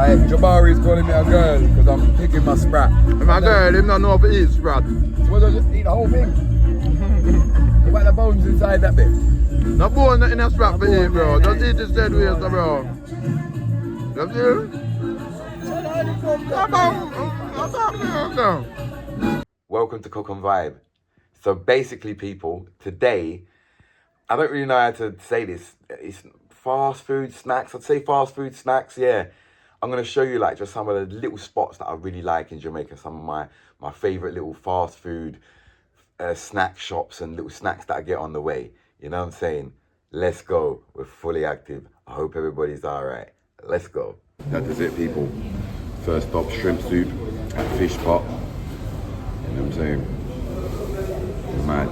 Jabari's calling me a girl because I'm picking my sprat. My girl, him not know how to eat sprat. So what, I just eat the whole thing? What about the bones inside that bit? No bone in a sprat for eat, bro. Just eat it dead waste, bro. Just eat. Welcome to Cook and Vibe. So basically, people, today, I don't really know how to say this. It's fast food snacks. I'd say fast food snacks, yeah. I'm going to show you like just some of the little spots that I really like in Jamaica. Some of my favorite little fast food snack shops and little snacks that I get on the way. You know what I'm saying? Let's go. We're fully active. I hope everybody's all right. Let's go. That is it, people. First stop, shrimp soup and fish pot. You know what I'm saying? Mad.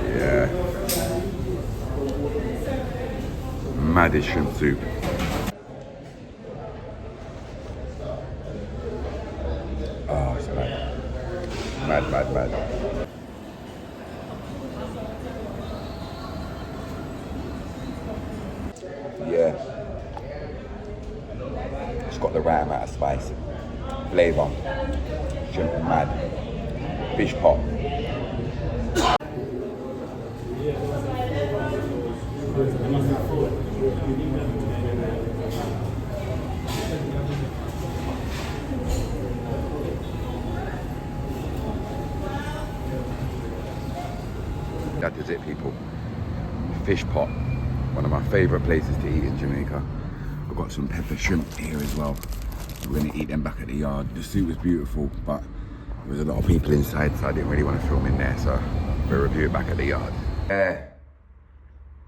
Yeah. Mad shrimp soup. Oh, it's mad. Mad. Yeah. It's got the right amount of spice. Flavour. Shrimp mad. Fish pot. That is it, people. Fish pot. One of my favourite places to eat in Jamaica. I've got some pepper shrimp here as well. We're going to eat them back at the yard. The soup was beautiful, but there was a lot of people inside, so I didn't really want to film in there, so we'll review it back at the yard.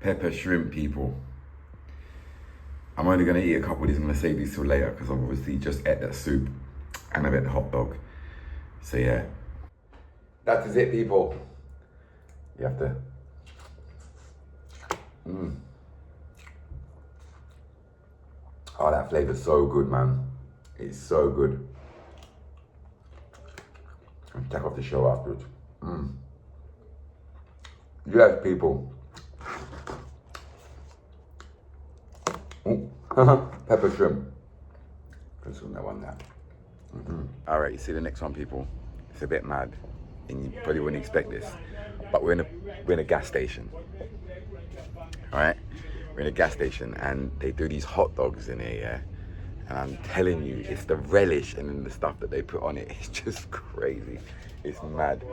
Pepper shrimp, people. I'm only going to eat a couple of these. I'm going to save these till later because I've obviously just ate that soup and I've ate the hot dog. So yeah. That is it, people. You have to. Oh, that flavor's so good, man. It's so good. I'll take off the show afterwards. Yes, people. Pepper shrimp. Let's do that one now. All right, you see the next one, people. It's a bit mad, and you probably wouldn't expect this, but we're in a gas station. All right, we're in a gas station, and they do these hot dogs in here, yeah. And I'm telling you, it's the relish and then the stuff that they put on it. It's just crazy. It's mad.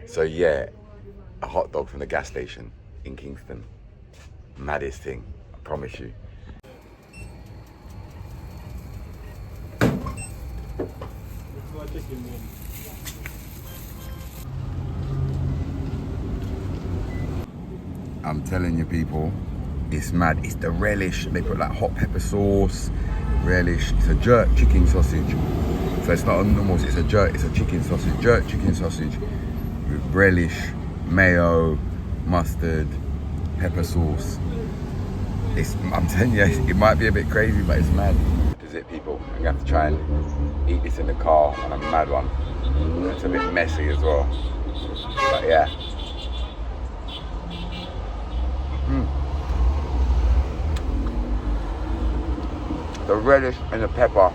So yeah, a hot dog from the gas station in Kingston. Maddest thing, I promise you. I'm telling you, people, it's mad. It's the relish. They put like hot pepper sauce, relish. It's a jerk chicken sausage. So it's not a normal, it's a jerk, it's a chicken sausage. Jerk chicken sausage with relish, mayo, mustard, pepper sauce. I'm telling you, it might be a bit crazy, but it's mad. This is it, people. I'm gonna have to try and eat this in the car on a mad one. It's a bit messy as well. But yeah. The relish and the pepper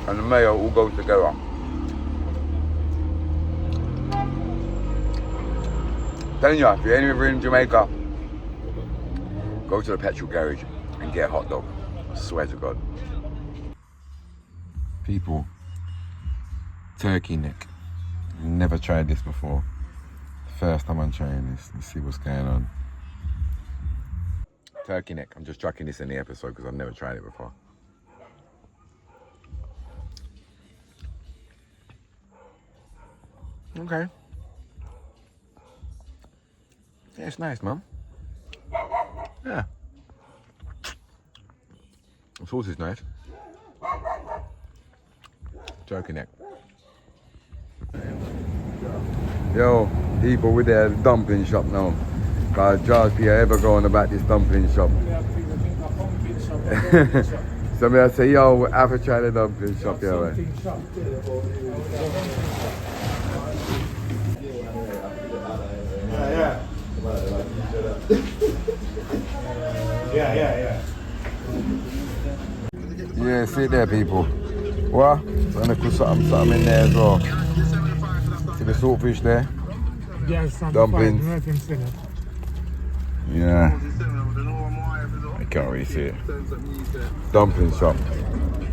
and the mayo all go together. Telling you, if you're anywhere in Jamaica, go to the petrol garage and get a hot dog. I swear to God. People, turkey neck. Never tried this before. First time I'm trying this. Let's see what's going on. Turkey neck. I'm just chucking this in the episode because I've never tried it before. Okay. Yeah, it's nice, man. Yeah. The sauce is nice. Turkey neck. Yo, people, we're there at the dumpling shop now. Cause Charles P. ever going about this dumpling shop. Somebody say, yo, I have to try the dumpling shop, yeah, right? Yeah. Yeah, see there, people. What? So I'm gonna put something in there as well. See the saltfish there? Dumplings. Yeah. I can't really see it. Dumpling shop.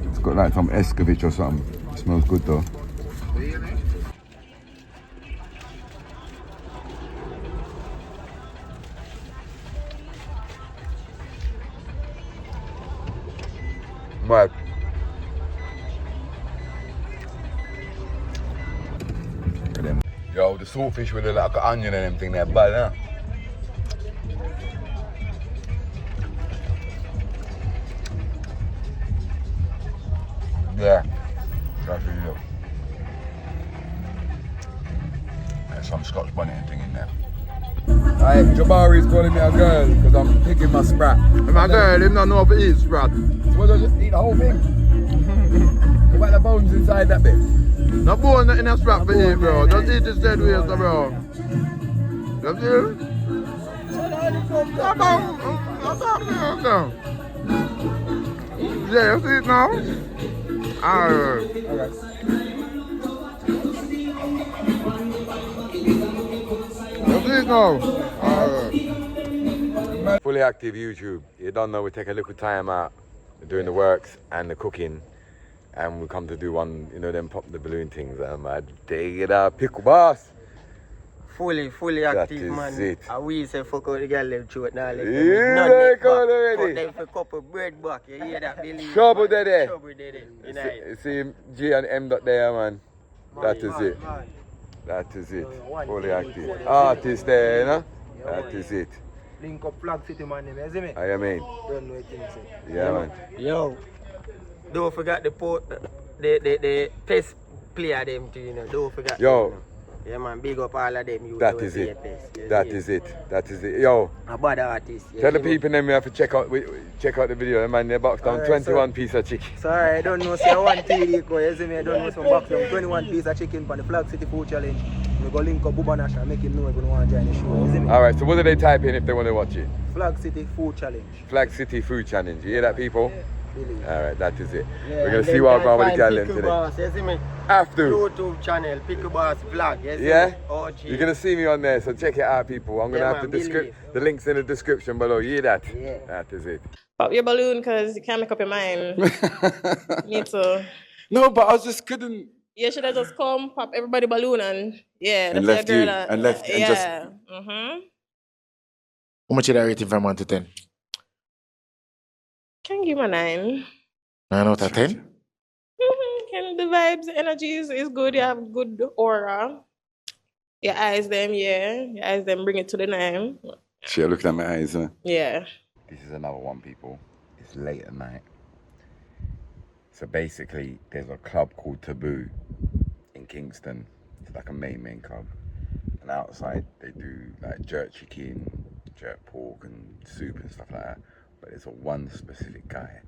It's got like some escovitch or something. It smells good though. Right. Yo, the saltfish with like an onion and everything there, but yeah, that's really good. There's some Scotch bonnet thing in there. Alright, Jabari's calling me a girl because I'm picking my sprat. My girl, him not know if he eat sprat. So what, I just eat the whole thing? What about the bones inside that bit? No bone in a sprat for eat, bro. Just eat this dead waste, bro. Just eat. Yeah, you see it now? Alright. You see it now? Alright. Fully active YouTube. You don't know, we take a little time out doing the works and the cooking, and we come to do one, you know, them pop the balloon things. I dig it up, pickle boss. Fully That active, is man. it. And we say fuck out the girl them throat now. Like, Yeah, they call already. Put them for a couple bread back. You hear that, Billy? Trouble there. Trouble there. You know. See G and M dot there, man. That is it. Man. That is it. Fully active. Artist there, you know? That is it. Link up Flag City, man. You see me? I mean. Don't know what things say. Yeah, man. Yo, don't forget the test player them too, you know. Don't forget. Yo. Them, you know. Yeah, man. Big up all of them. You That is it. That is it. That is it. Yo. A bad artist. Tell the people then we have to check out the video. Man, they boxed down 21 piece of chicken. Sorry, I don't know. Say one TV go. You see me? I don't know. Some box down 21 piece of chicken for the Flag City Food Challenge. We go link up Bubba Nash and make him know if you want to join the show. You see me? All right. So what do they type in if they want to watch it? Flag City Food Challenge. Flag City Food Challenge. You hear that, people? Really. All right. That is it. Yeah, We're gonna see what I'm with the gal them Pickle today. Boss, you see me? After. YouTube channel, Pickle Boss Vlog. You see Yeah? me? OG. You're gonna see me on there, so check it out, people. I'm gonna Yeah, have man, the links in the description below. You hear that? Yeah. That is it. Pop your balloon because you can't make up your mind. Me too. No, but I just couldn't. You should have just come, pop everybody balloon and yeah. And that's left your you, girl that- and left- and yeah. just- How much did I rate it from 1 to 10? Can give him a 9. 9 out of 10? Can the vibes, the energy is good. You have good aura. Your eyes them, yeah. Your eyes them bring it to the 9. She looking at my eyes, huh? Yeah. This is another one, people. It's late at night. So basically, there's a club called Taboo in Kingston. It's like a main club. And outside, they do like jerk chicken, jerk pork, and soup and stuff like that. But there's one specific guy,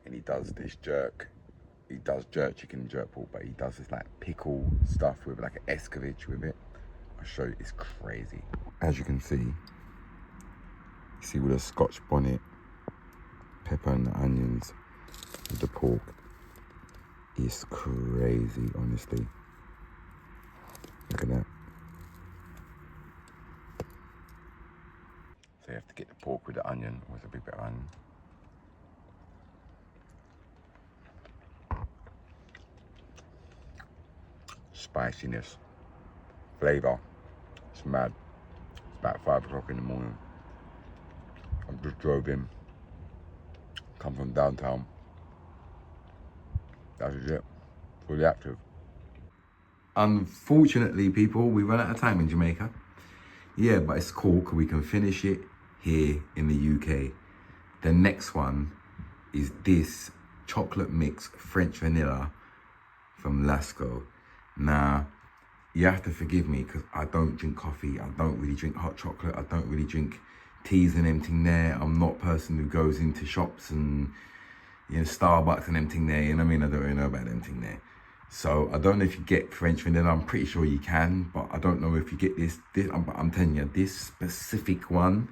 and he does this jerk. He does jerk chicken and jerk pork, but he does this like pickle stuff with like an escovitch with it. I'll show you, it's crazy. As you can see with a Scotch bonnet, pepper and the onions, with the pork. It's crazy, honestly. Look at that. So you have to get the pork with the onion, with a big bit of onion. Spiciness, flavour, it's mad. It's about 5 o'clock in the morning. I just drove in, come from downtown. That is it, fully active. Unfortunately, people, we run out of time in Jamaica. Yeah, but it's cool because we can finish it here in the UK. The next one is this chocolate mix French vanilla from Lasco. Now, you have to forgive me because I don't drink coffee. I don't really drink hot chocolate. I don't really drink teas and everything there. I'm not a person who goes into shops and, you know, Starbucks and everything there. You know what I mean? I don't really know about everything there. So I don't know if you get French vanilla. I'm pretty sure you can, but I don't know if you get this. I'm telling you, this specific one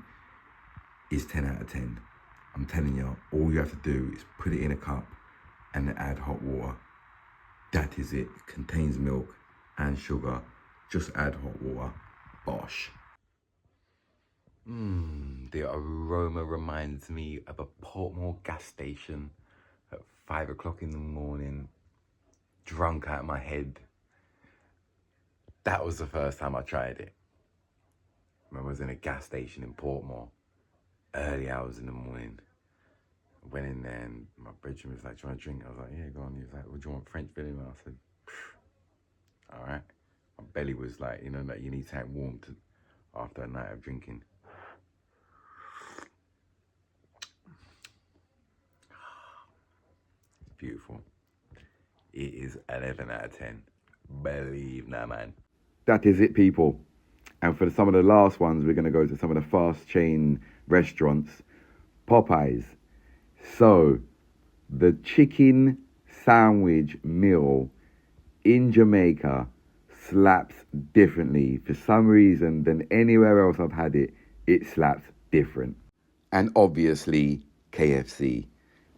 is 10 out of 10. I'm telling you, all you have to do is put it in a cup, and add hot water. That is it. It contains milk and sugar. Just add hot water. Bosh. The aroma reminds me of a Portmore gas station at 5 o'clock in the morning, drunk out of my head. That was the first time I tried it. I was in a gas station in Portmore, early hours in the morning. I went in there and my bedroom was like, do you want a drink? I was like, yeah, go on. He was like, well, do you want French vanilla? I said, all right. My belly was like, you know, like you need something warm after a night of drinking. It's beautiful. It is 11 out of 10. Believe now, man. That is it, people. And for some of the last ones, we're going to go to some of the fast chain restaurants. Popeyes. So, the chicken sandwich meal in Jamaica slaps differently. For some reason than anywhere else I've had it, it slaps different. And obviously, KFC.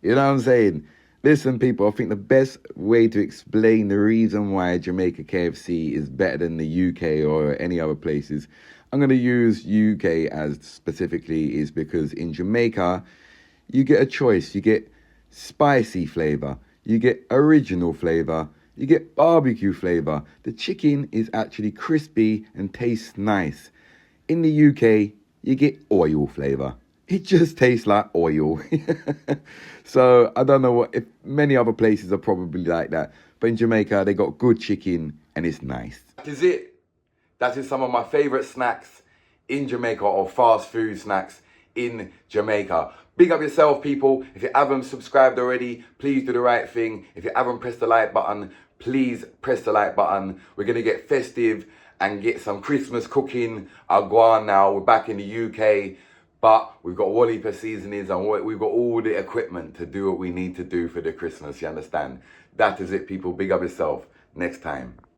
You know what I'm saying? Listen, people, I think the best way to explain the reason why Jamaica KFC is better than the UK or any other places, I'm going to use UK as specifically, is because in Jamaica, you get a choice. You get spicy flavour. You get original flavour. You get barbecue flavour. The chicken is actually crispy and tastes nice. In the UK, you get oil flavour. It just tastes like oil. So I don't know if many other places are probably like that. But in Jamaica, they got good chicken and it's nice. That is it. That is some of my favourite snacks in Jamaica, or fast food snacks in Jamaica. Big up yourself, people. If you haven't subscribed already, please do the right thing. If you haven't pressed the like button, please press the like button. We're going to get festive and get some Christmas cooking. I'll go on now. We're back in the UK. But we've got Wally per seasonings and we've got all the equipment to do what we need to do for the Christmas, you understand? That is it, people. Big up yourself. Next time.